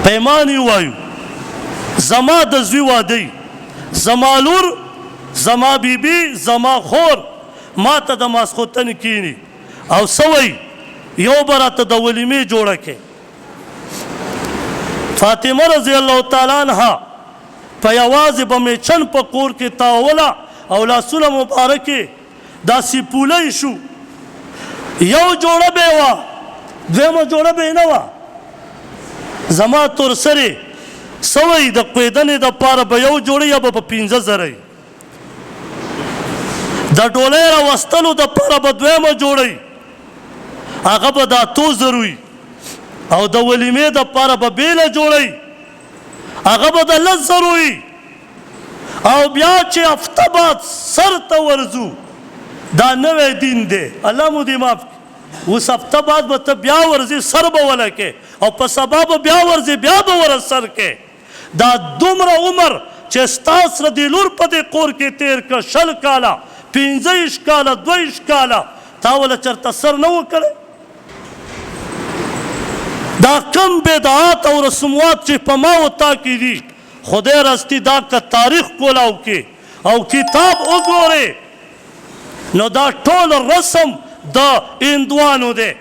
پیمانی وایو زما د زوی واده زما لور زما بیبي زما خور ما ته د ماسخوتن کینی او سوی یو براته د ولیمې جوړه کې فاطمه رضی الله تعالی عنها په یوازې به میچن په کور کې تاوله او لاسونه مبارکې داسې پولی شو یو جوړه به یې وه دویمه جوړه به یې نه وه زما تور سرې سوی د قیدنې دپاره به یو جوړه یا به په 15,000 د ډولۍ راوستلو دپاره به دویمه جوړی هغه به د 8,000 وي او د ولیمې دپاره به بیله جوړی هغه به د 10,000 وي او بیا چې هفته بعد سر ته ورځو دا نوی دین دی الله مو دې معاف کړي اوس هفته بعد به ته بیا ورځې سر به ولکې او په سبا به بیا ورځې بیا به ور سر کې دا دومره عمر چې ستا سره د لور په دې کور کې تېر کړه 20 کاله 15 کاله 22 کاله تا وله چېرته سر نه و کړی دا کم بدعات او رسومات چې په ما و تا کې دي خدای راستی دا که تاریخ کولاو کې او کتاب وګورې نو دا ټول رسم د هندوانو دی